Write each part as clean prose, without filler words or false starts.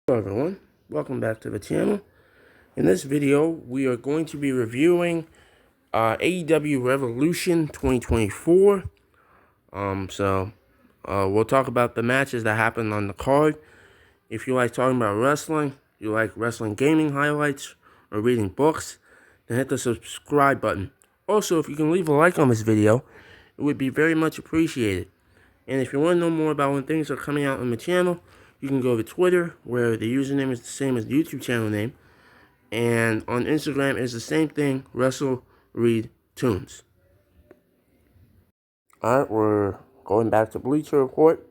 Hello everyone, welcome back to the channel. In this video, we are going to be reviewing AEW Revolution 2024. We'll talk about the matches that happened on the card. If you like talking about wrestling, you like wrestling gaming highlights, or reading books, then hit the subscribe button. Also, if you can leave a like on this video, it would be very much appreciated. And if you want to know more about when things are coming out on the channel, you can go to Twitter, where the username is the same as the YouTube channel name. And on Instagram is the same thing, Wrestle Read Tunes. Alright, we're going back to Bleacher Report.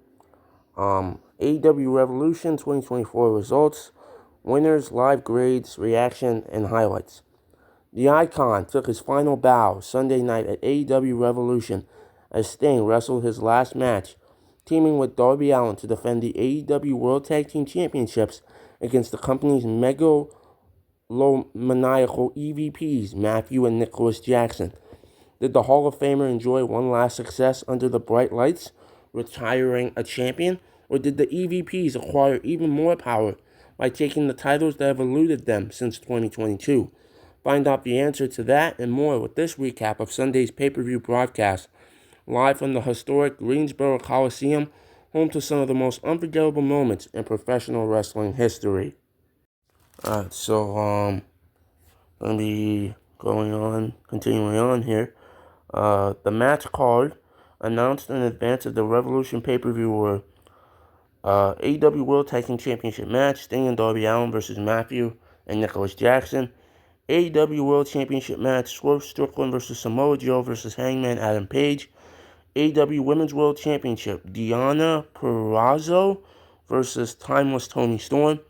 AEW Revolution 2024 results, winners, live grades, reaction, and highlights. The Icon took his final bow Sunday night at AEW Revolution as Sting wrestled his last match, teaming with Darby Allin to defend the AEW World Tag Team Championships against the company's megalomaniacal EVPs, Matthew and Nicholas Jackson. Did the Hall of Famer enjoy one last success under the bright lights, retiring a champion, or did the EVPs acquire even more power by taking the titles that have eluded them since 2022? Find out the answer to that and more with this recap of Sunday's pay-per-view broadcast, live from the historic Greensboro Coliseum, home to some of the most unforgettable moments in professional wrestling history. Going to be continuing on here. The match card announced in advance of the Revolution pay-per-view were AEW World Tag Team Championship match, Sting and Darby Allin versus Matthew and Nicholas Jackson. AEW World Championship match, Swerve Strickland versus Samoa Joe versus Hangman Adam Page. AEW Women's World Championship, Deonna Purrazzo versus Timeless Toni Storm.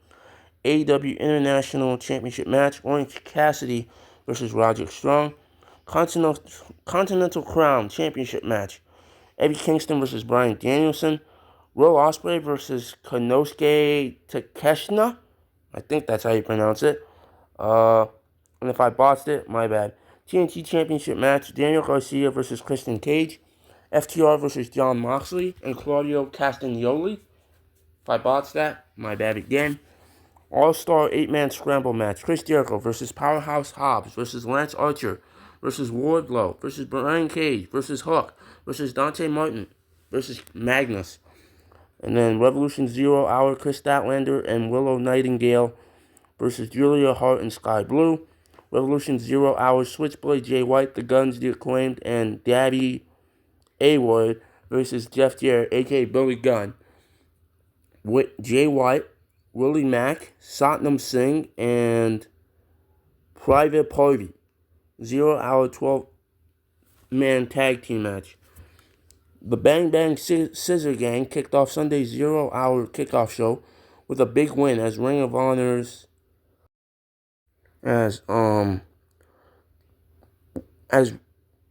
AEW International Championship match, Orange Cassidy versus Roderick Strong. Continental Crown Championship match, Eddie Kingston versus Bryan Danielson. Will Ospreay versus Konosuke Takeshita. I think that's how you pronounce it. And if I botched it, my bad. TNT Championship match, Daniel Garcia versus Christian Cage. FTR versus Jon Moxley and Claudio Castagnoli. If I botched that, my bad again. All-Star 8-man scramble match, Chris Jericho versus Powerhouse Hobbs versus Lance Archer versus Wardlow versus Brian Cage versus Hook versus Dante Martin versus Magnus. And then Revolution 0 Hour, Chris Statlander and Willow Nightingale versus Julia Hart and Sky Blue. Revolution 0 Hour, Switchblade Jay White, The Guns, The Acclaimed, and Daddy A-Ward versus Jeff Jarrett, a.k.a. Billy Gunn. With Jay White, Willie Mack, Satnam Singh, and Private Party. 0 Hour 12-man tag team match. The Bang Bang Scissor Gang kicked off Sunday's 0 Hour kickoff show with a big win as Ring of Honor's as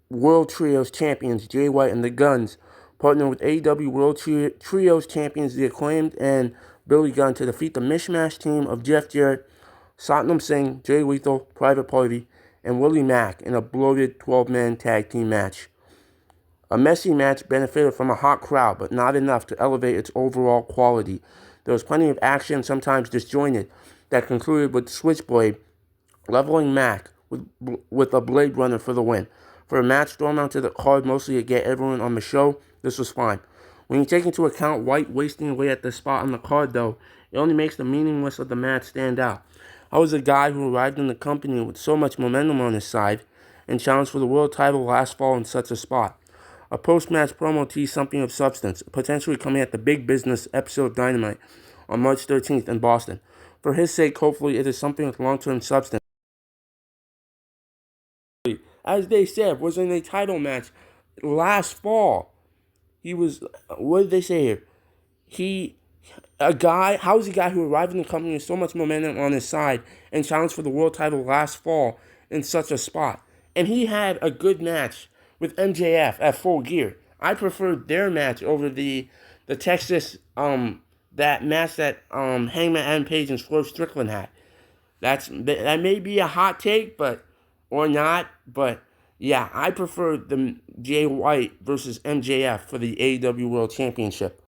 World Trios Champions Jay White and the Guns partnered with AEW World Trios Champions The Acclaimed and Billy Gunn to defeat the mishmash team of Jeff Jarrett, Satnam Singh, Jay Lethal, Private Party, and Willie Mack in a bloated 12-man tag team match. A messy match benefited from a hot crowd, but not enough to elevate its overall quality. There was plenty of action, sometimes disjointed, that concluded with Switchblade leveling Mack with a Blade Runner for the win. For a match thrown onto the card mostly to get everyone on the show, this was fine. When you take into account White wasting away at the spot on the card, though, it only makes the meaningless of the match stand out. I was a guy who arrived in the company with so much momentum on his side and challenged for the world title last fall in such a spot. A post-match promo teased something of substance, potentially coming at the Big Business episode of Dynamite on March 13th in Boston. For his sake, hopefully it is something with long-term substance. As they said, was in a title match last fall. He was, what did they say here? How is a guy who arrived in the company with so much momentum on his side and challenged for the world title last fall in such a spot? And he had a good match with MJF at Full Gear. I preferred their match over the Texas, that match that Hangman Adam Page and Swerve Strickland had. That may be a hot take, or not, but yeah, I prefer the Jay White versus MJF for the AEW World Championship.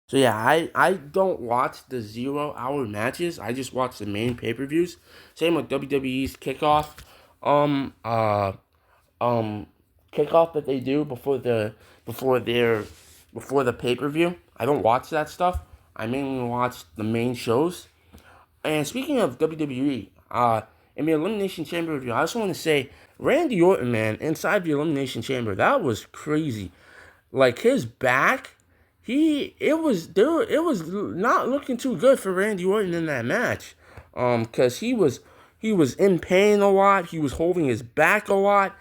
So yeah, I don't watch the 0 hour matches. I just watch the main pay-per-views. Same with WWE's kickoff. Um uh um Kickoff that they do before their before the pay-per-view. I don't watch that stuff. I mainly watch the main shows. And speaking of WWE, in the Elimination Chamber review, I just want to say Randy Orton, man, inside the Elimination Chamber, that was crazy. Like his back, it was not looking too good for Randy Orton in that match. Cause he was in pain a lot. He was holding his back a lot.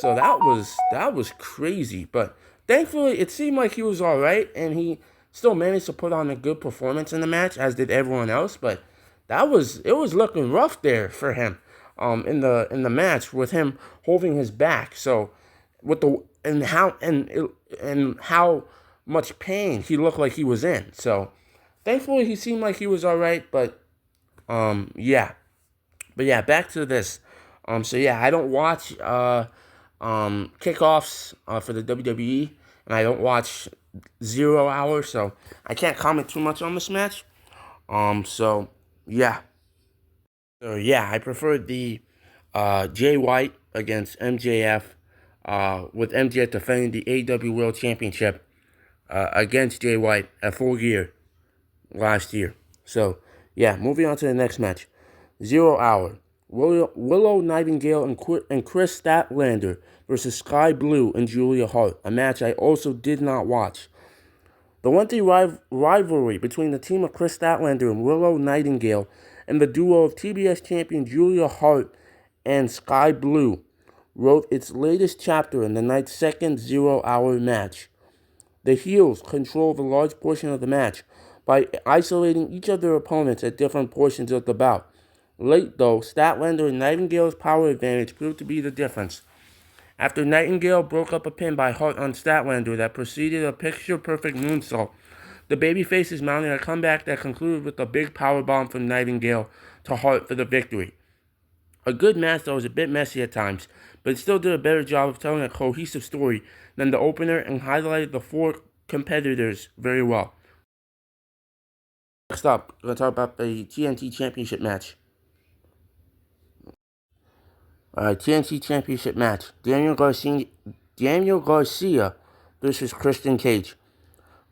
So that was crazy. But thankfully, it seemed like he was all right, and he still managed to put on a good performance in the match, as did everyone else. But it was looking rough there for him. In the match with him holding his back. So with the and how much pain he looked like he was in. So thankfully he seemed like he was all right. Yeah. But yeah, back to this. So yeah, I don't watch kickoffs for the WWE, and I don't watch 0 hour, so I can't comment too much on this match. So yeah. So yeah, I prefer the Jay White against MJF, with MJF defending the AEW World Championship against Jay White at Full Gear last year. So yeah, moving on to the next match. 0 hour. Willow Nightingale and Chris Statlander versus Sky Blue and Julia Hart, a match I also did not watch. The lengthy rivalry between the team of Chris Statlander and Willow Nightingale and the duo of TBS champion Julia Hart and Sky Blue wrote its latest chapter in the night's second 0 hour match. The heels controlled a large portion of the match by isolating each of their opponents at different portions of the bout. Late, though, Statlander and Nightingale's power advantage proved to be the difference. After Nightingale broke up a pin by Hart on Statlander that preceded a picture-perfect moonsault, the babyfaces mounted a comeback that concluded with a big powerbomb from Nightingale to Hart for the victory. A good match that was a bit messy at times, but it still did a better job of telling a cohesive story than the opener and highlighted the four competitors very well. Next up, we're going to talk about the TNT Championship match. TNT Championship match. Daniel Garcia versus Christian Cage.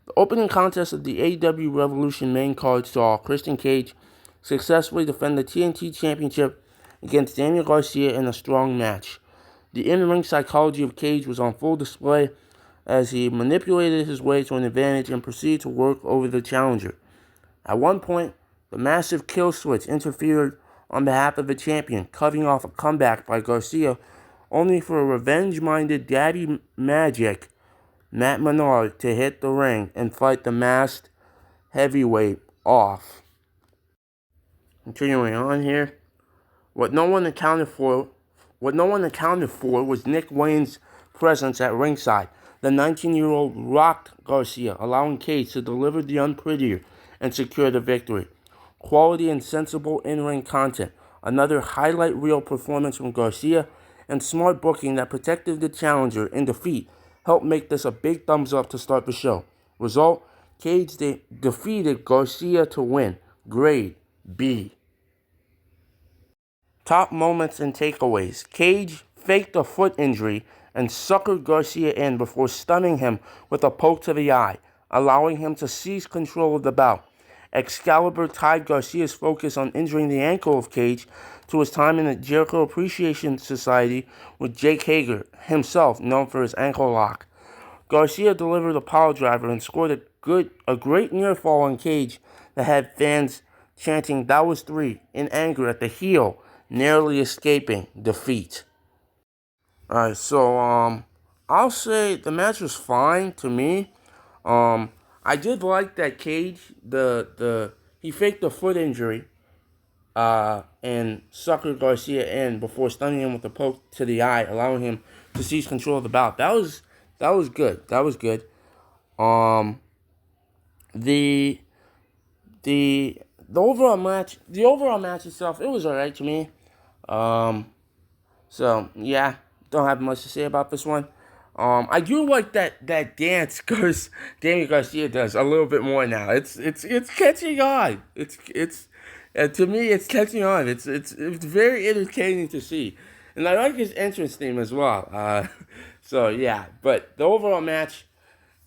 The opening contest of the AEW Revolution main card saw Christian Cage successfully defend the TNT Championship against Daniel Garcia in a strong match. The in-ring psychology of Cage was on full display as he manipulated his way to an advantage and proceeded to work over the challenger. At one point, the massive kill switch interfered on behalf of the champion, cutting off a comeback by Garcia, only for a revenge-minded Daddy Magic, Matt Menard, to hit the ring and fight the masked heavyweight off. Continuing on here, what no one accounted for was Nick Wayne's presence at ringside. The 19-year-old rocked Garcia, allowing Cage to deliver the unprettier and secure the victory. Quality and sensible in-ring content, another highlight reel performance from Garcia, and smart booking that protected the challenger in defeat helped make this a big thumbs up to start the show. Result, Cage defeated Garcia to win. Grade B. Top moments and takeaways. Cage faked a foot injury and suckered Garcia in before stunning him with a poke to the eye, allowing him to seize control of the bout. Excalibur tied Garcia's focus on injuring the ankle of Cage to his time in the Jericho Appreciation Society with Jake Hager, himself known for his ankle lock. Garcia delivered a pile driver and scored a great near fall on Cage that had fans chanting "That was 3" in anger at the heel narrowly escaping defeat. Alright, so I'll say the match was fine to me. I did like that Cage he faked the foot injury and suckered Garcia in before stunning him with a poke to the eye, allowing him to seize control of the bout. That was good. That was good. The overall match itself, it was alright to me. So yeah, don't have much to say about this one. I do like that dance because Daniel Garcia does a little bit more now. It's catching on. It's to me it's catching on. It's very entertaining to see, and I like his entrance theme as well. So yeah, but the overall match,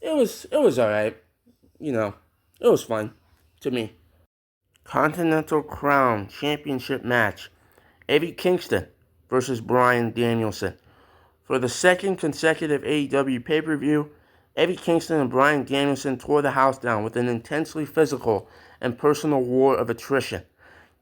it was all right. You know, it was fun to me. Continental Crown Championship match: Eddie Kingston versus Bryan Danielson. For the second consecutive AEW pay-per-view, Eddie Kingston and Bryan Danielson tore the house down with an intensely physical and personal war of attrition.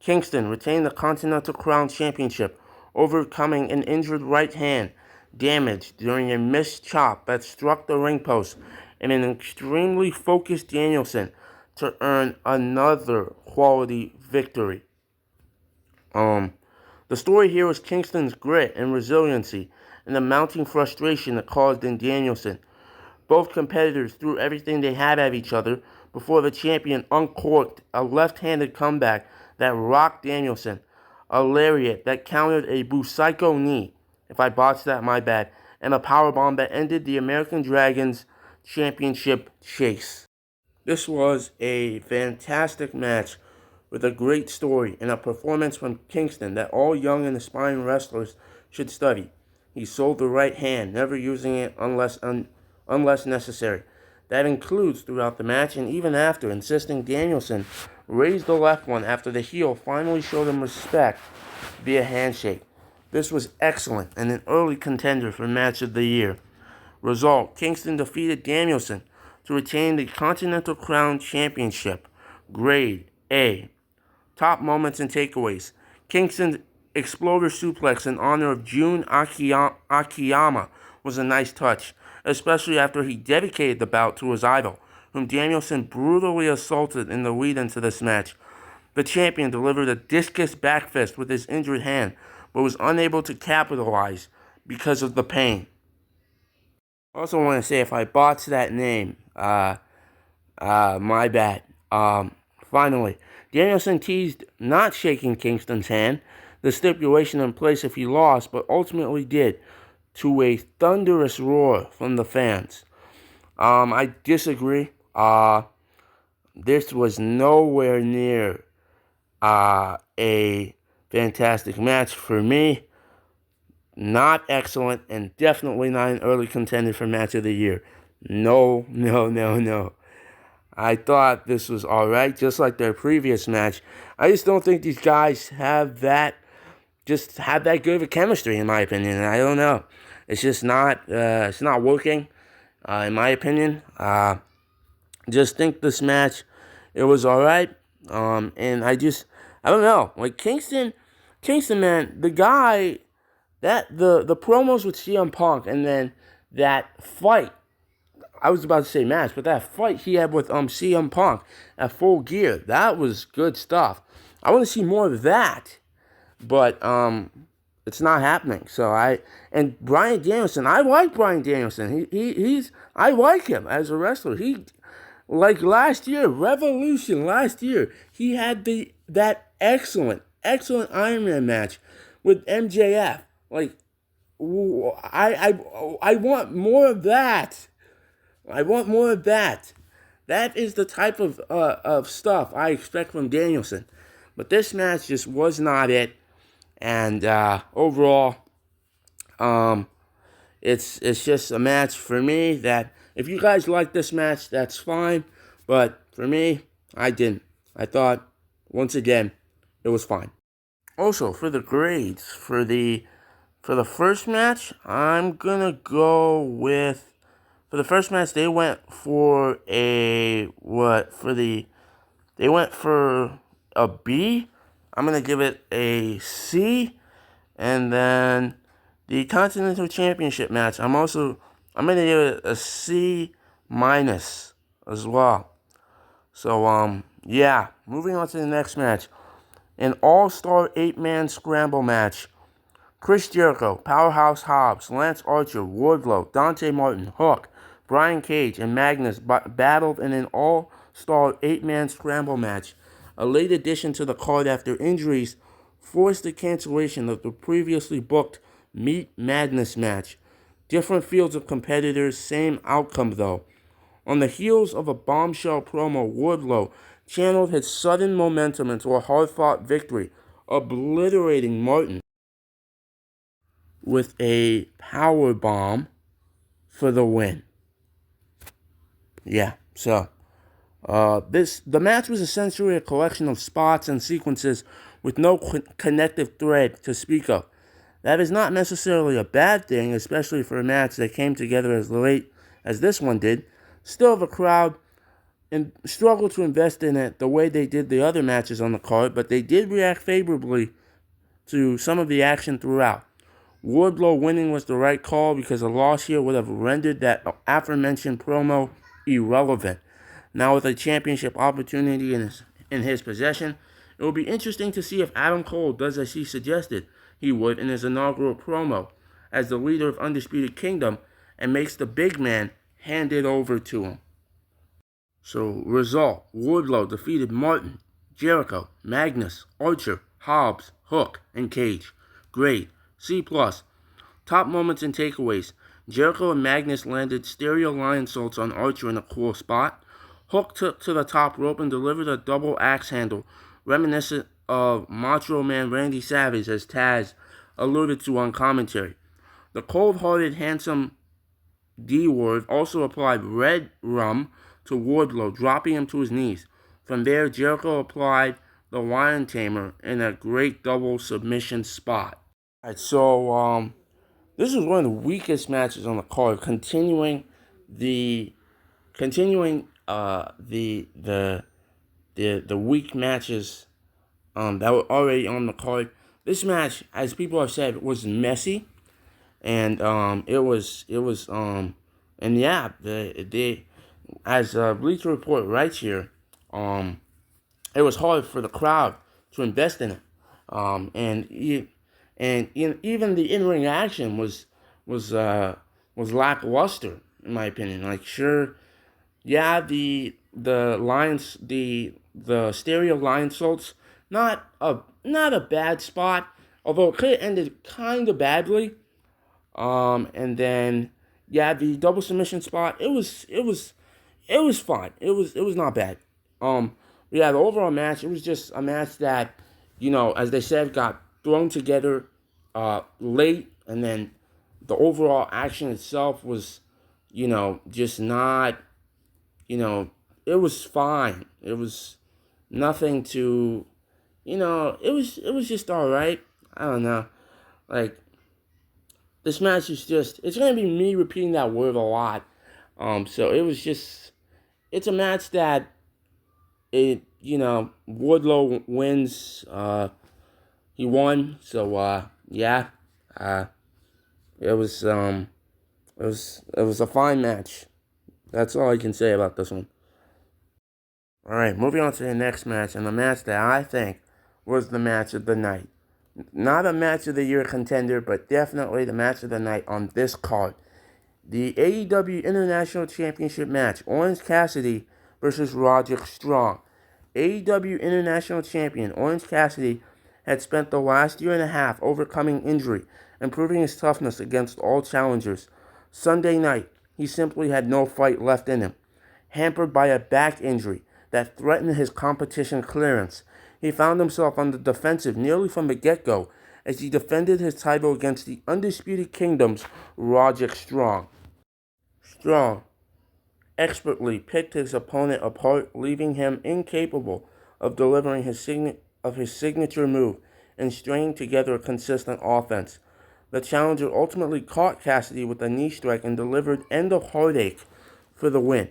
Kingston retained the Continental Crown Championship, overcoming an injured right hand damaged during a missed chop that struck the ring post, and an extremely focused Danielson to earn another quality victory. The story here was Kingston's grit and resiliency and the mounting frustration it caused in Danielson. Both competitors threw everything they had at each other before the champion uncorked a left-handed comeback that rocked Danielson, a lariat that countered a Busaiku knee, if I botched that, my bad, and a powerbomb that ended the American Dragons championship chase. This was a fantastic match with a great story and a performance from Kingston that all young and aspiring wrestlers should study. He sold the right hand, never using it unless necessary. That includes throughout the match and even after, insisting Danielson raise the left one after the heel finally showed him respect via handshake. This was excellent and an early contender for Match of the Year. Result: Kingston defeated Danielson to retain the Continental Crown Championship. Grade A. Top moments and takeaways: Kingston's exploder suplex in honor of Jun Akiyama was a nice touch, especially after he dedicated the bout to his idol, whom Danielson brutally assaulted in the lead into this match. The champion delivered a discus backfist with his injured hand, but was unable to capitalize because of the pain. I also want to say, if I botched that name, my bad. Finally, Danielson teased not shaking Kingston's hand, the stipulation in place if he lost, but ultimately did, to a thunderous roar from the fans. I disagree. This was nowhere near a fantastic match for me. Not excellent, and definitely not an early contender for Match of the Year. No, no, no, no. I thought this was alright, just like their previous match. I just don't think these guys have that good of a chemistry, in my opinion. And I don't know. It's just not working, in my opinion. Just think this match, it was alright. And I don't know. Like Kingston, man, the guy, that the promos with CM Punk, and then that fight, I was about to say match, but that fight he had with CM Punk at Full Gear, that was good stuff. I want to see more of that, but it's not happening. And Bryan Danielson, I like Bryan Danielson. I like him as a wrestler. Like last year, Revolution last year, he had that excellent Iron Man match with MJF. Like, I want more of that. I want more of that. That is the type of stuff I expect from Danielson. But this match just was not it. And overall, it's just a match for me that if you guys like this match, that's fine. But for me, I didn't. I thought, once again, it was fine. Also, for the grades, for the first match, I'm gonna go with. For the first match, they went for a They went for a B. I'm gonna give it a C, and then the Continental Championship match, I'm gonna give it a C minus as well. So yeah, moving on to the next match, an all-star 8-man scramble match. Chris Jericho, Powerhouse Hobbs, Lance Archer, Wardlow, Dante Martin, Hook, Brian Cage, and Magnus battled in an all-star 8-man scramble match. A late addition to the card after injuries forced the cancellation of the previously booked Meat Madness match. Different fields of competitors, same outcome though. On the heels of a bombshell promo, Wardlow channeled his sudden momentum into a hard-fought victory, obliterating Martin with a power bomb for the win. Yeah, so the match was essentially a collection of spots and sequences with no connective thread to speak of. That is not necessarily a bad thing, especially for a match that came together as late as this one did. Still, the crowd struggled to invest in it the way they did the other matches on the card, but they did react favorably to some of the action throughout. Wardlow winning was the right call because a loss here would have rendered that aforementioned promo irrelevant. Now with a championship opportunity in his possession, it will be interesting to see if Adam Cole does as he suggested he would in his inaugural promo as the leader of Undisputed Kingdom and makes the big man hand it over to him. So, result, Wardlow defeated Martin, Jericho, Magnus, Archer, Hobbs, Hook, and Cage. Grade, C+. Top moments and takeaways. Jericho and Magnus landed stereo lion salts on Archer in a cool spot. Hook took to the top rope and delivered a double axe handle, reminiscent of Macho Man Randy Savage, as Taz alluded to on commentary. The cold-hearted, handsome D-Ward also applied red rum to Wardlow, dropping him to his knees. From there, Jericho applied the Lion Tamer in a great double submission spot. Alright, so this was one of the weakest matches on the card, continuing the weak matches that were already on the card. This match, as people have said, was messy, and as Bleacher Report writes here, it was hard for the crowd to invest in it, and even the in-ring action was lackluster in my opinion. Like, sure, yeah, the stereo lion salts, not a bad spot, although it could have ended kind of badly. And then, yeah, the double submission spot, it was fine. It was not bad. Yeah, the overall match, it was just a match that, as they said, got thrown together late, and then the overall action itself was, just not, it was fine. It was nothing to, it was just all right. I don't know. Like, this match is just, it's going to be me repeating that word a lot. So it's a match that, Wardlow wins. He won. So, yeah. It was a fine match. That's all I can say about this one. Alright, moving on to the next match, and the match that I think was the match of the night. Not a match of the year contender, but definitely the match of the night on this card. The AEW International Championship match, Orange Cassidy versus Roderick Strong. AEW International Champion Orange Cassidy had spent the last year and a half overcoming injury and proving his toughness against all challengers. Sunday night, he simply had no fight left in him. Hampered by a back injury that threatened his competition clearance, he found himself on the defensive nearly from the get-go as he defended his title against the Undisputed Kingdom's Roderick Strong. Strong expertly picked his opponent apart, leaving him incapable of delivering his signature move and stringing together a consistent offense. The challenger ultimately caught Cassidy with a knee strike and delivered End of Heartache for the win.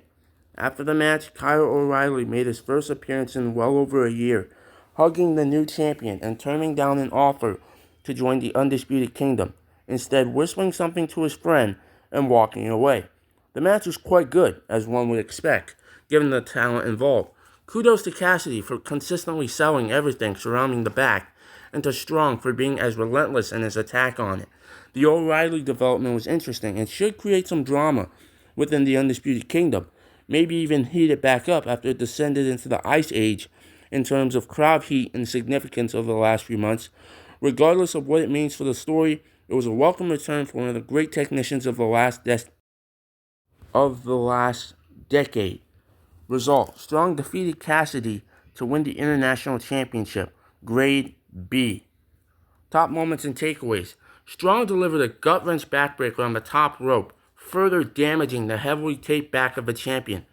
After the match, Kyle O'Reilly made his first appearance in well over a year, hugging the new champion and turning down an offer to join the Undisputed Kingdom, instead whispering something to his friend and walking away. The match was quite good, as one would expect, given the talent involved. Kudos to Cassidy for consistently selling everything surrounding the back, and to Strong for being as relentless in his attack on it. The O'Reilly development was interesting and should create some drama within the Undisputed Kingdom, maybe even heat it back up after it descended into the Ice Age in terms of crowd heat and significance over the last few months. Regardless of what it means for the story, It was a welcome return for one of the great technicians of the last decade. Result: Strong defeated Cassidy to win the International Championship, Grade B. Top moments and takeaways. Strong delivered a gut-wrench backbreaker on the top rope, further damaging the heavily taped back of the champion.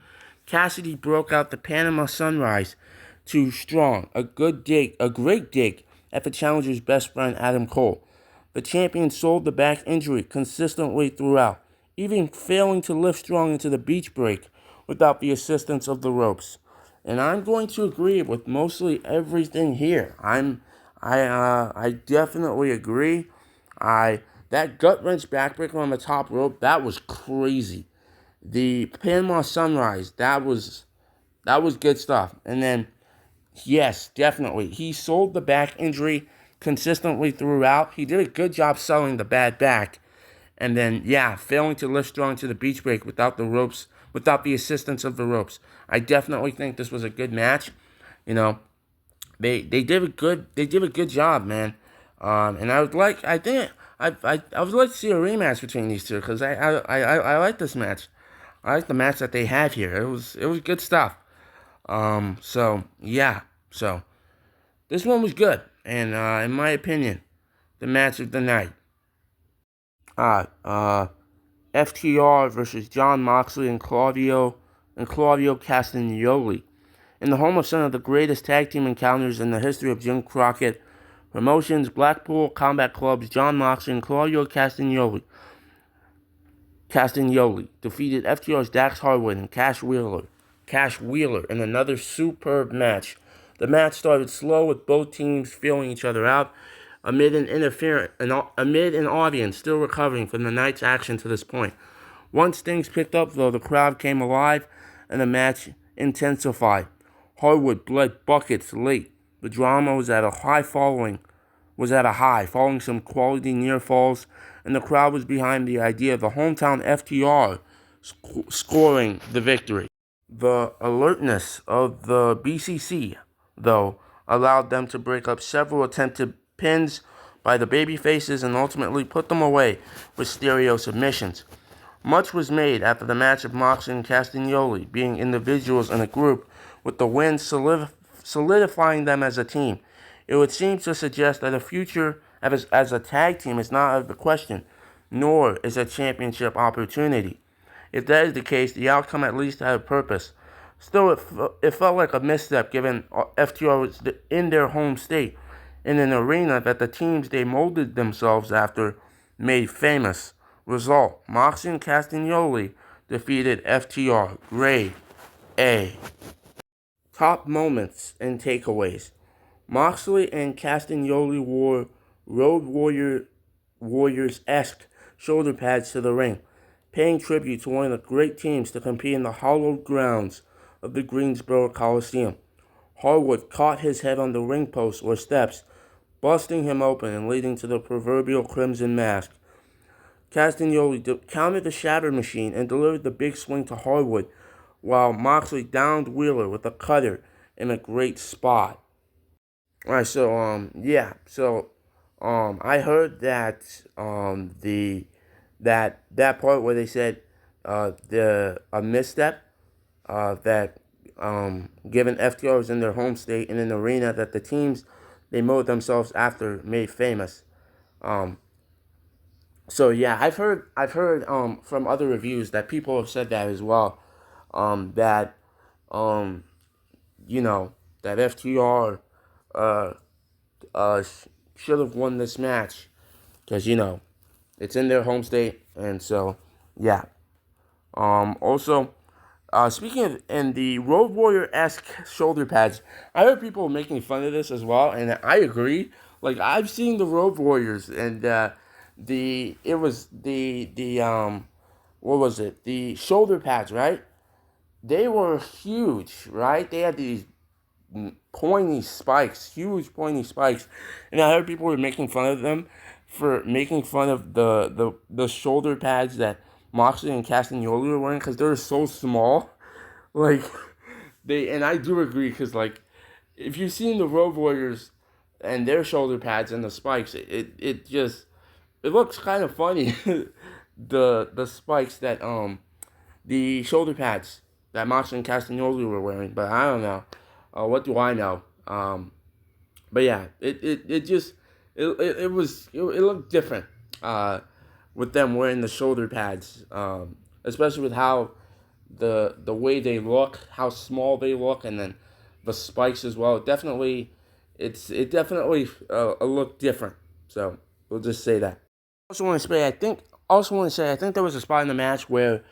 Cassidy broke out the Panama Sunrise to Strong, a great dig at the challenger's best friend Adam Cole. The champion sold the back injury consistently throughout, even failing to lift Strong into the beach break without the assistance of the ropes. And I'm going to agree with mostly everything here. I definitely agree. That gut wrench backbreaker on the top rope, that was crazy. The Panama Sunrise, that was good stuff. And then, yes, definitely, he sold the back injury consistently throughout. He did a good job selling the bad back. And then, yeah, failing to lift Strong to the beach break without the ropes, without the assistance of the ropes. I definitely think this was a good match. You know, they did a good job, man. And I would like to see a rematch between these two because I like this match. I like the match that they have here. It was good stuff. So yeah, so this one was good, and in my opinion, the match of the night. FTR versus Jon Moxley and Claudio Castagnoli. In the home of some of the greatest tag team encounters in the history of Jim Crockett Promotions, Blackpool Combat Club's Jon Moxley and Claudio Castagnoli defeated FTR's Dax Harwood and Cash Wheeler in another superb match. The match started slow with both teams feeling each other out amid an audience still recovering from the night's action to this point. Once things picked up, though, the crowd came alive and the match intensified. Harwood bled buckets late. The drama was at a high, following some quality near falls, and the crowd was behind the idea of the hometown FTR scoring the victory. The alertness of the BCC, though, allowed them to break up several attempted pins by the babyfaces and ultimately put them away with stereo submissions. Much was made after the match of Moxley and Castagnoli being individuals in a group, with the win solidifying them as a team. It would seem to suggest that a future as a tag team is not out of the question, nor is a championship opportunity. If that is the case, the outcome at least had a purpose. Still, it felt like a misstep given FTR was in their home state, in an arena that the teams they molded themselves after made famous. Result: Moxley and Castagnoli defeated FTR. Grade A. Top moments and takeaways. Moxley and Castagnoli wore Road Warriors-esque shoulder pads to the ring, paying tribute to one of the great teams to compete in the hallowed grounds of the Greensboro Coliseum. Harwood caught his head on the ring post or steps, busting him open and leading to the proverbial crimson mask. Castagnoli countered the Shatter Machine and delivered the big swing to Harwood, while Moxley downed Wheeler with a cutter in a great spot. Alright, so I heard that that part where they said a misstep that given FTR was in their home state in an arena that the teams they molded themselves after made famous. So yeah, I've heard from other reviews that people have said that as well. That that FTR should have won this match because it's in their home state, and so yeah. Also, speaking of in the Road Warrior-esque shoulder pads, I heard people making fun of this as well, and I agree. Like I've seen the Road Warriors, and what was it? The shoulder pads, right? They were huge, right? They had these pointy spikes, huge pointy spikes, and I heard people were making fun of them for making fun of the shoulder pads that Moxley and Castagnoli were wearing because they're so small. Like and I do agree because like if you've seen the Road Warriors and their shoulder pads and the spikes, it just it looks kind of funny. The spikes that the shoulder pads that Moxley and Castagnoli were wearing, but I don't know. What do I know? But yeah, it just it looked different with them wearing the shoulder pads, especially with how the way they look, how small they look, and then the spikes as well. It definitely looked different. So we'll just say that. I think there was a spot in the match where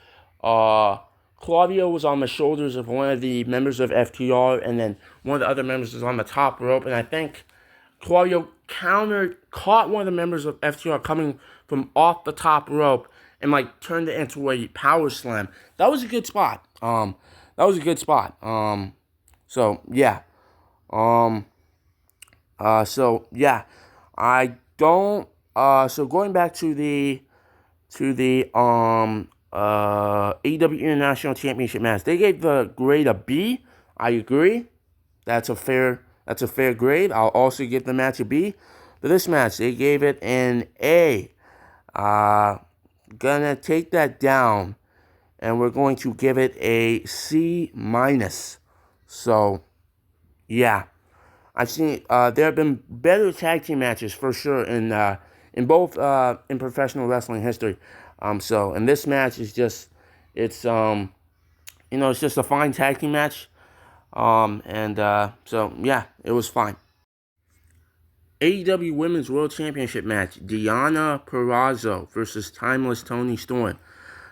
uh, Claudio was on the shoulders of one of the members of FTR, and then one of the other members was on the top rope, and I think Claudio caught one of the members of FTR coming from off the top rope, and like turned it into a power slam. That was a good spot. That was a good spot. So yeah. Um, so yeah, I don't. So going back to the AEW International Championship match, they gave the grade a B. I agree. That's a fair grade. I'll also give the match a B. But this match, they gave it an A. Gonna take that down, and we're going to give it a C minus. So, yeah. I've seen there have been better tag team matches for sure in both in professional wrestling history. And this match is just it's just a fine tag team match. So yeah, it was fine. AEW Women's World Championship match: Deonna Purrazzo versus Timeless Toni Storm.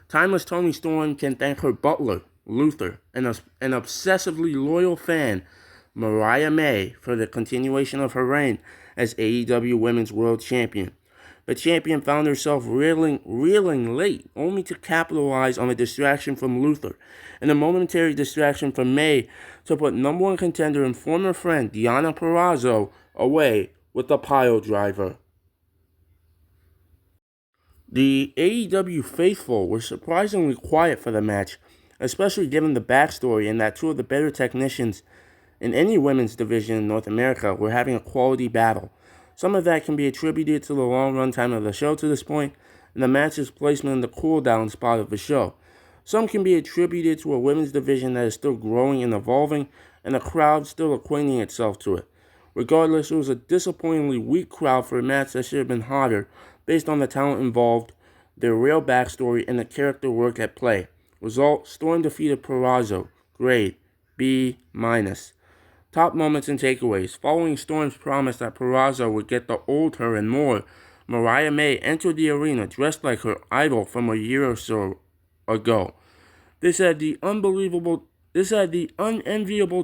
Timeless Toni Storm can thank her butler, Luther, and an obsessively loyal fan, Mariah May, for the continuation of her reign as AEW Women's World Champion. The champion found herself reeling late, only to capitalize on a distraction from Luther, and a momentary distraction from May to put number one contender and former friend Deonna Purrazzo away with the pile driver. The AEW faithful were surprisingly quiet for the match, especially given the backstory and that two of the better technicians in any women's division in North America were having a quality battle. Some of that can be attributed to the long runtime of the show to this point, and the match's placement in the cooldown spot of the show. Some can be attributed to a women's division that is still growing and evolving, and a crowd still acquainting itself to it. Regardless, it was a disappointingly weak crowd for a match that should have been hotter, based on the talent involved, their real backstory, and the character work at play. Result: Storm defeated Purrazzo. Grade B minus. Top moments and takeaways. Following Storm's promise that Purrazzo would get the old her and more, Mariah May entered the arena dressed like her idol from a year or so ago. This had the unenviable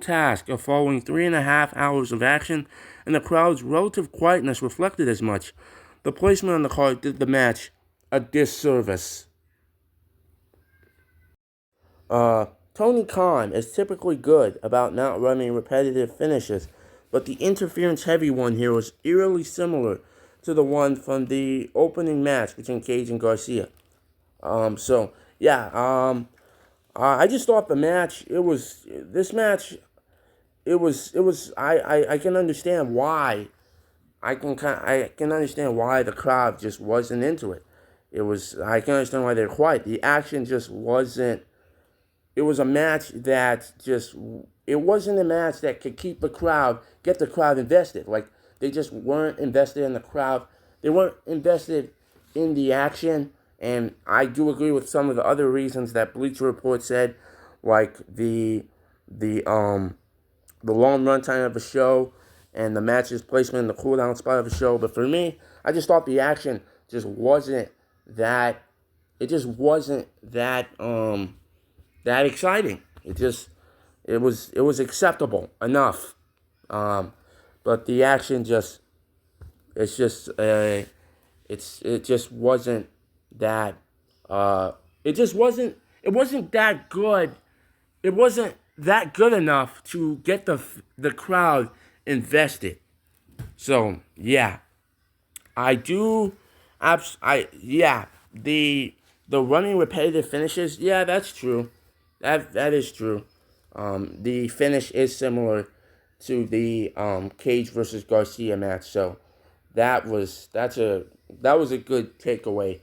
task of following 3.5 hours of action, and the crowd's relative quietness reflected as much. The placement on the card did the match a disservice. Tony Khan is typically good about not running repetitive finishes, but the interference-heavy one here was eerily similar to the one from the opening match between Cage and Garcia. I just thought the match, I can understand why, I can understand why the crowd just wasn't into it. I can understand why they're quiet. The action just wasn't. It was a match that just, it wasn't a match that could get the crowd invested. Like, they just weren't invested in the crowd. They weren't invested in the action. And I do agree with some of the other reasons that Bleacher Report said, like the long runtime of the show and the match's placement in the cooldown spot of the show. But for me, I just thought the action just wasn't that. It just wasn't that exciting. It was acceptable enough. But the action it just wasn't that. It wasn't that good. It wasn't that good enough to get the crowd invested. So yeah, the running repetitive finishes. Yeah, that's true. That is true. The finish is similar to the Cage versus Garcia match. So that was a good takeaway,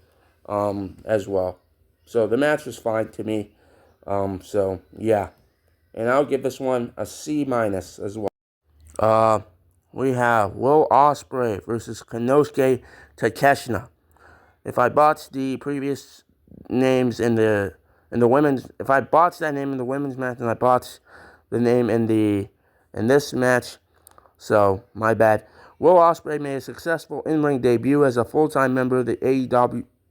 as well. So the match was fine to me. So yeah, and I'll give this one a C minus as well. Uh, we have Will Ospreay versus Konosuke Takeshita. If I botched the previous names in the women's, if I botched that name in the women's match, and I botched the name in this match, so my bad. Will Ospreay made a successful in-ring debut as a full-time member of the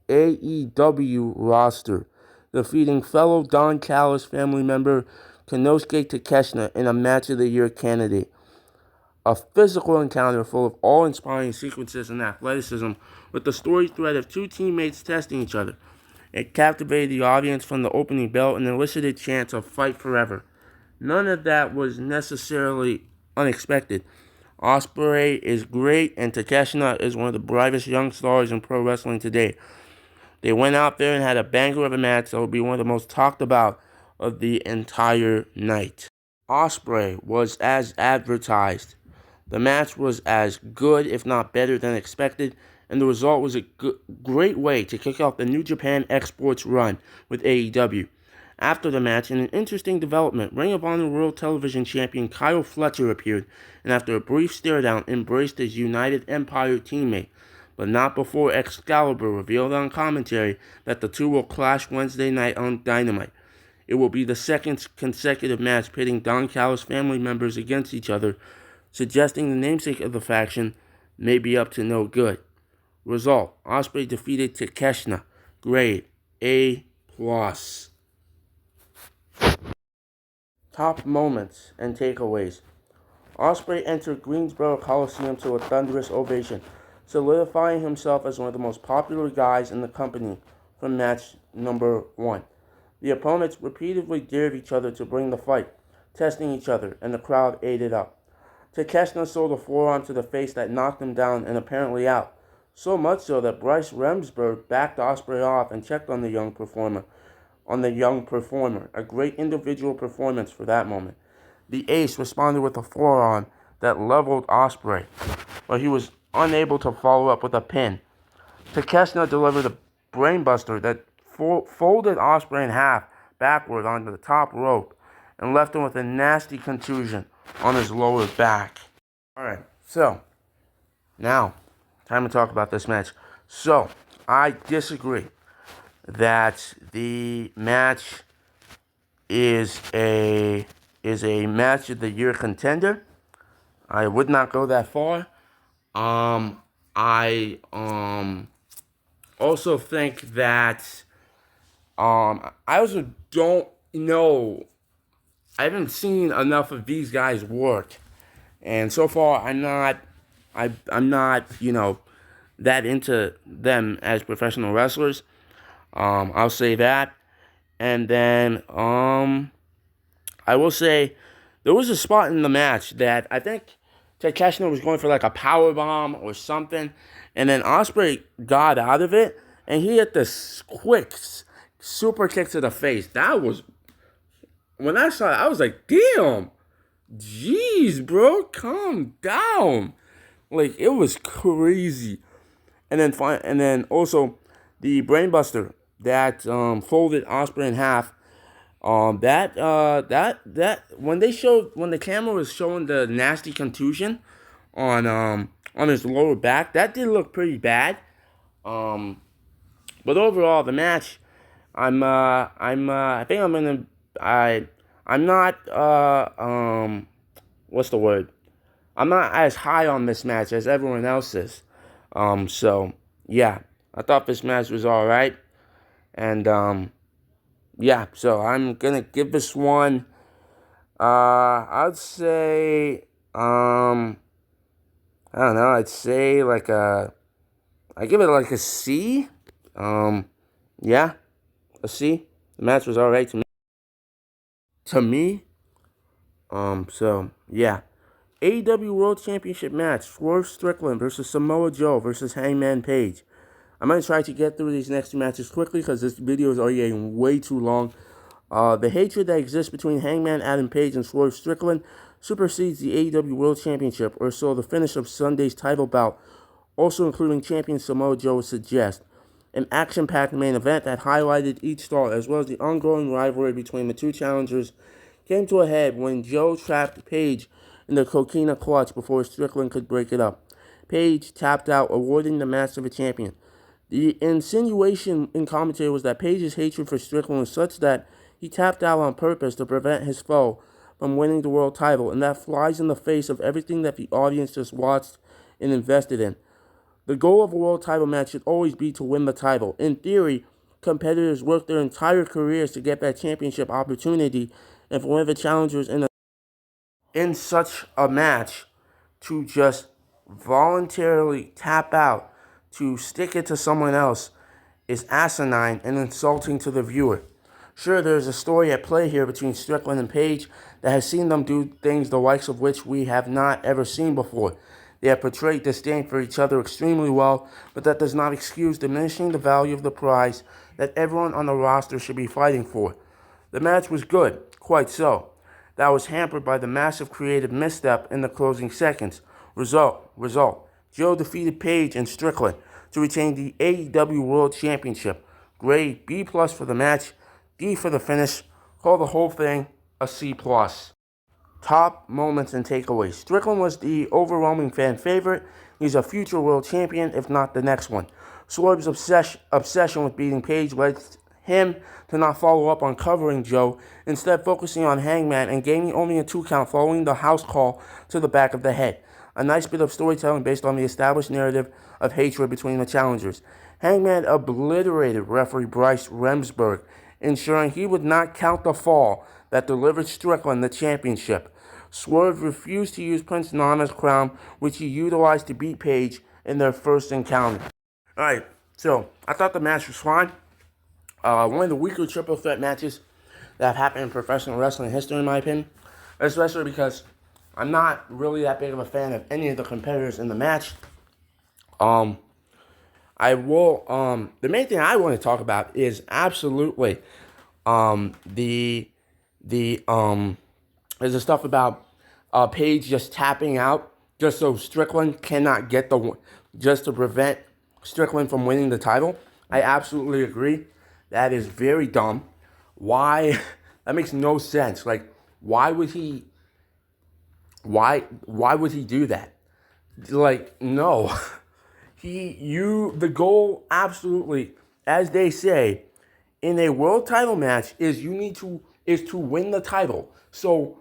AEW roster, defeating fellow Don Callis family member Konosuke Takeshita in a Match of the Year candidate. A physical encounter full of awe-inspiring sequences and athleticism with the story thread of two teammates testing each other. It captivated the audience from the opening bell and elicited chants of "Fight Forever." None of that was necessarily unexpected. Ospreay is great, and Takeshita is one of the brightest young stars in pro wrestling today. They went out there and had a banger of a match that will be one of the most talked about of the entire night. Ospreay was as advertised. The match was as good, if not better, than expected, and the result was a great way to kick off the New Japan Exports run with AEW. After the match, in an interesting development, Ring of Honor World Television Champion Kyle Fletcher appeared, and after a brief stare-down, embraced his United Empire teammate, but not before Excalibur revealed on commentary that the two will clash Wednesday night on Dynamite. It will be the second consecutive match pitting Don Callis family members against each other, suggesting the namesake of the faction may be up to no good. Result: Ospreay defeated Takeshita. Grade A+. Top moments and takeaways. Ospreay entered Greensboro Coliseum to a thunderous ovation, solidifying himself as one of the most popular guys in the company from match number 1. The opponents repeatedly dared each other to bring the fight, testing each other, and the crowd ate it up. Takeshita sold a forearm to the face that knocked him down and apparently out, so much so that Bryce Remsburg backed Ospreay off and checked on the young performer. A great individual performance for that moment. The ace responded with a forearm that leveled Ospreay, but he was unable to follow up with a pin. Takeshita delivered a brainbuster that folded Ospreay in half backward onto the top rope and left him with a nasty contusion on his lower back. Alright, so now time to talk about this match. So I disagree that the match is a Match of the Year contender. I would not go that far. I also think that I also don't know. I haven't seen enough of these guys work, and so far I'm not that into them as professional wrestlers. I'll say that, and then I will say there was a spot in the match that I think Takeshita was going for like a power bomb or something, and then Ospreay got out of it, and he hit this quick super kick to the face. That was, when I saw it, I was like, damn, jeez, bro, calm down. Like, it was crazy. And then also the brainbuster that folded Ospreay in half. That when the camera was showing the nasty contusion on his lower back, that did look pretty bad. But overall, the match, I think I'm not, what's the word? I'm not as high on this match as everyone else is. So yeah, I thought this match was all right, and yeah. So I'm gonna give this one. I'd say, I don't know. I'd say I give it like a C. Yeah, a C. The match was all right to me. So yeah. AEW World Championship match, Swerve Strickland versus Samoa Joe versus Hangman Page. I'm going to try to get through these next two matches quickly because this video is already getting way too long. The hatred that exists between Hangman Adam Page and Swerve Strickland supersedes the AEW World Championship, or so the finish of Sunday's title bout also including champion Samoa Joe, would suggest. An action-packed main event that highlighted each star, as well as the ongoing rivalry between the two challengers, came to a head when Joe trapped Page in the Coquina clutch before Strickland could break it up. Page tapped out, awarding the match to the champion. The insinuation in commentary was that Page's hatred for Strickland was such that he tapped out on purpose to prevent his foe from winning the world title, and that flies in the face of everything that the audience just watched and invested in. The goal of a world title match should always be to win the title. In theory, competitors work their entire careers to get that championship opportunity, and for one of the challengers in such a match to just voluntarily tap out to stick it to someone else is asinine and insulting to the viewer. Sure, there's a story at play here between Strickland and Page that has seen them do things the likes of which we have not ever seen before. They have portrayed disdain for each other extremely well, but that does not excuse diminishing the value of the prize that everyone on the roster should be fighting for. The match was good, quite so. That was hampered by the massive creative misstep in the closing seconds. Result. Joe defeated Page and Strickland to retain the AEW World Championship. Grade B+ for the match, D for the finish. Call the whole thing a C+. Top moments and takeaways. Strickland was the overwhelming fan favorite. He's a future world champion, if not the next one. Swerve's obsession with beating Page led him to not follow up on covering Joe, instead focusing on Hangman and gaining only a 2 count following the house call to the back of the head. A nice bit of storytelling based on the established narrative of hatred between the challengers. Hangman obliterated referee Bryce Remsburg, ensuring he would not count the fall that delivered Strickland the championship. Swerve refused to use Prince Nana's crown, which he utilized to beat Page in their first encounter. Alright, so I thought the match was fine. One of the weaker triple threat matches that have happened in professional wrestling history, in my opinion. Especially because I'm not really that big of a fan of any of the competitors in the match. The main thing I want to talk about is absolutely there's the stuff about Page just tapping out just so Strickland cannot get just to prevent Strickland from winning the title. I absolutely agree. That is very dumb. Why? That makes no sense. Like, why would he do that? Like, no. The goal, absolutely, as they say, in a world title match is to win the title. So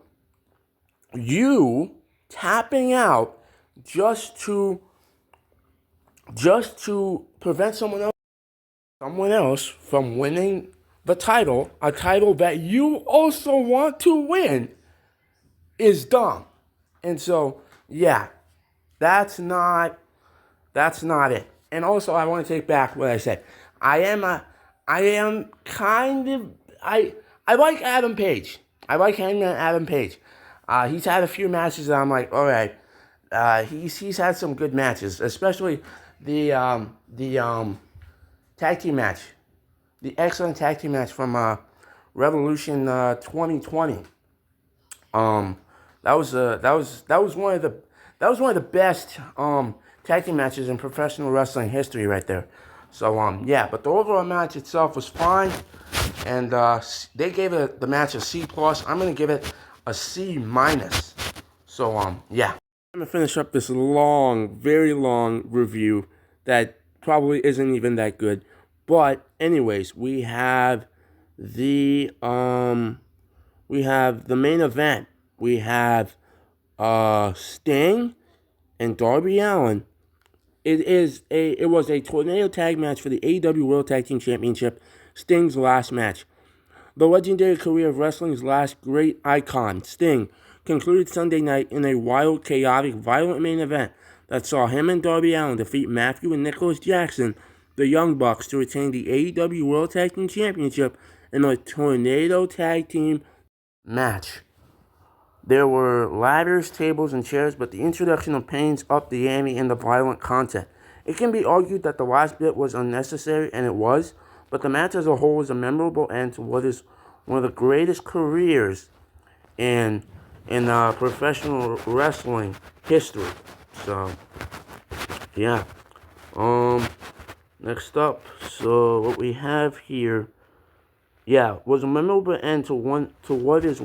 you tapping out just to prevent someone else from winning the title, a title that you also want to win, is dumb. And so, yeah, that's not it. And also, I want to take back what I said. I like Adam Page. I like Hangman Adam Page. He's had a few matches that I'm like, all right. He's had some good matches, especially the tag team match, the excellent tag team match from Revolution 2020. That was one of the best tag team matches in professional wrestling history right there. So yeah, but the overall match itself was fine, and they gave the match a C+. I'm gonna give it a C-. So yeah. I'm gonna finish up this very long review that probably isn't even that good. But anyways, we have the main event. We have Sting and Darby Allin. It was a tornado tag match for the AEW World Tag Team Championship, Sting's last match. The legendary career of wrestling's last great icon, Sting, concluded Sunday night in a wild, chaotic, violent main event that saw him and Darby Allin defeat Matthew and Nicholas Jackson, the Young Bucks, to retain the AEW World Tag Team Championship in a tornado tag team match. There were ladders, tables, and chairs, but the introduction of pains upped the ante in the violent content. It can be argued that the last bit was unnecessary, and it was, but the match as a whole was a memorable end to what is one of the greatest careers in professional wrestling history. So, yeah. Next up, so what we have here, was a memorable end to what is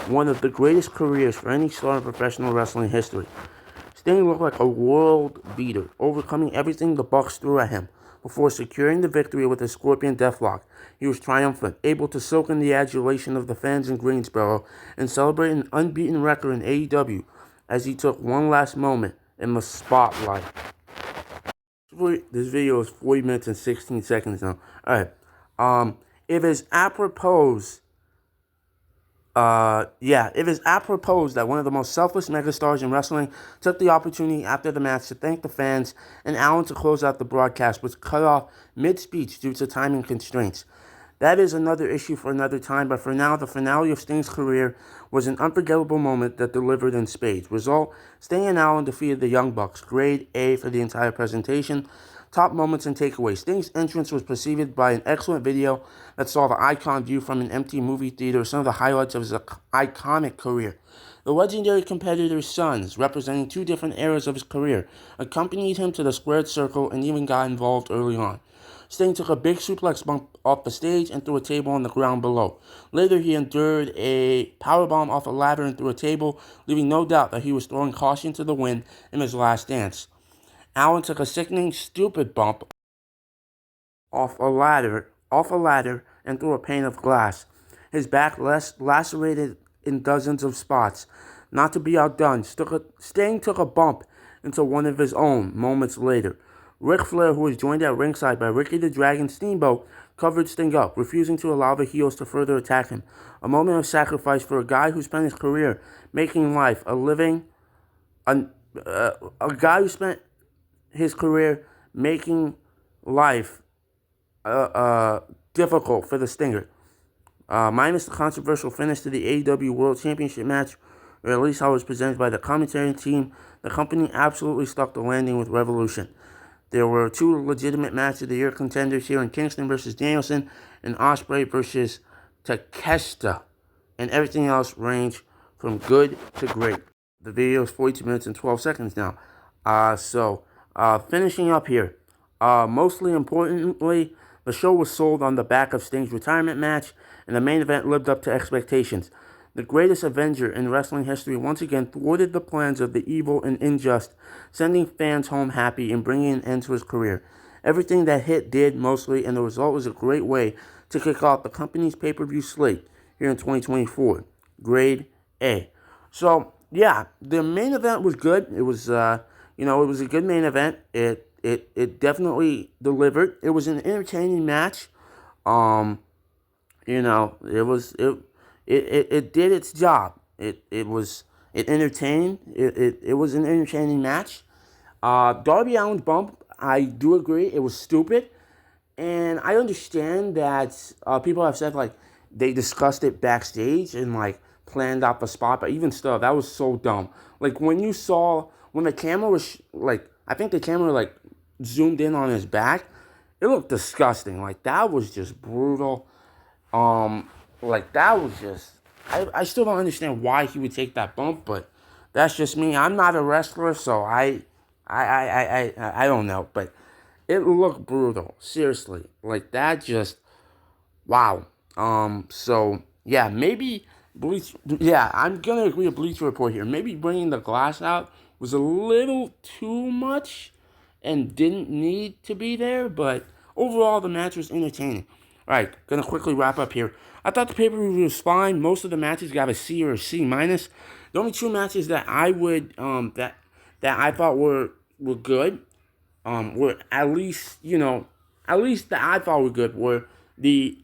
one of the greatest careers for any star in professional wrestling history. Sting looked like a world beater, overcoming everything the Bucks threw at him before securing the victory with a Scorpion Deathlock. He was triumphant, able to soak in the adulation of the fans in Greensboro and celebrate an unbeaten record in AEW as he took one last moment in the spotlight. This video is 40 minutes and 16 seconds now. Alright. It is apropos that one of the most selfless megastars in wrestling took the opportunity after the match to thank the fans, and Allen to close out the broadcast was cut off mid-speech due to timing constraints. That is another issue for another time, but for now, the finale of Sting's career was an unforgettable moment that delivered in spades. Result, Sting and Allen defeated the Young Bucks. Grade A for the entire presentation. Top moments and takeaways. Sting's entrance was preceded by an excellent video that saw the icon view from an empty movie theater, some of the highlights of his iconic career. The legendary competitor's sons, representing two different eras of his career, accompanied him to the squared circle and even got involved early on. Sting took a big suplex bump off the stage and threw a table on the ground below. Later, he endured a powerbomb off a ladder and through a table, leaving no doubt that he was throwing caution to the wind in his last dance. Allen took a sickening, stupid bump off a ladder and through a pane of glass. His back lacerated in dozens of spots. Not to be outdone, Sting took a bump into one of his own moments later. Ric Flair, who was joined at ringside by Ricky the Dragon Steamboat, covered Sting up, refusing to allow the heels to further attack him. A moment of sacrifice for a guy who spent his career making life a guy who spent his career making life difficult for the Stinger. Minus the controversial finish to the AEW World Championship match, or at least how it was presented by the commentary team, the company absolutely stuck the landing with Revolution. There were two legitimate match of the year contenders here in Kingston versus Danielson and Ospreay versus Takeshita, and everything else ranged from good to great. The video is 42 minutes and 12 seconds now. Finishing up here. Mostly importantly, the show was sold on the back of Sting's retirement match, and the main event lived up to expectations. The greatest Avenger in wrestling history once again thwarted the plans of the evil and unjust, sending fans home happy and bringing an end to his career. Everything that hit did mostly, and the result was a great way to kick off the company's pay-per-view slate here in 2024. Grade A. So, yeah, the main event was good. It was, it was a good main event. It definitely delivered. It was an entertaining match. It did its job. It entertained. It was an entertaining match. Darby Allin's bump, I do agree, it was stupid. And I understand that people have said, like, they discussed it backstage and, like, planned out the spot. But even still, that was so dumb. Like, when the camera was, I think the camera, zoomed in on his back, it looked disgusting. Like, that was just brutal. That was just... I still don't understand why he would take that bump, but that's just me. I'm not a wrestler, so I don't know. But it looked brutal. Seriously. Like, that just... Wow. Maybe... I'm going to agree with Bleacher Report here. Maybe bringing the glass out was a little too much and didn't need to be there, but overall, the match was entertaining. Alright, gonna quickly wrap up here. I thought the pay-per-view was fine. Most of the matches got a C or a C minus. The only two matches that I would that I thought were good, were at least that I thought were good were the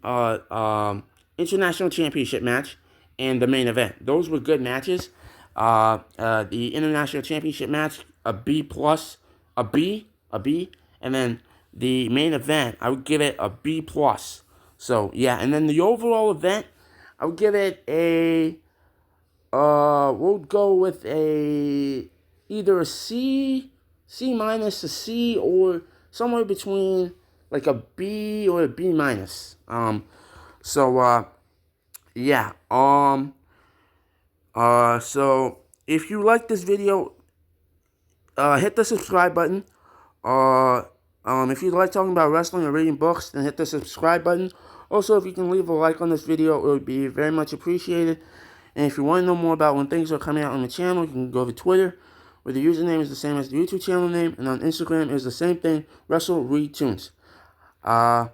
International Championship match and the main event. Those were good matches. The International Championship match, a B plus, a B, and then the main event, I would give it a B plus. So yeah, and then the overall event, I would give it a, we'll go with either a C minus, a C, or somewhere between like a B or a B minus. So if you like this video, hit the subscribe button. If you like talking about wrestling or reading books, then hit the subscribe button. Also, if you can leave a like on this video, it would be very much appreciated. And if you want to know more about when things are coming out on the channel, you can go to Twitter, where the username is the same as the YouTube channel name, and on Instagram is the same thing, WrestleRetunes. Bye.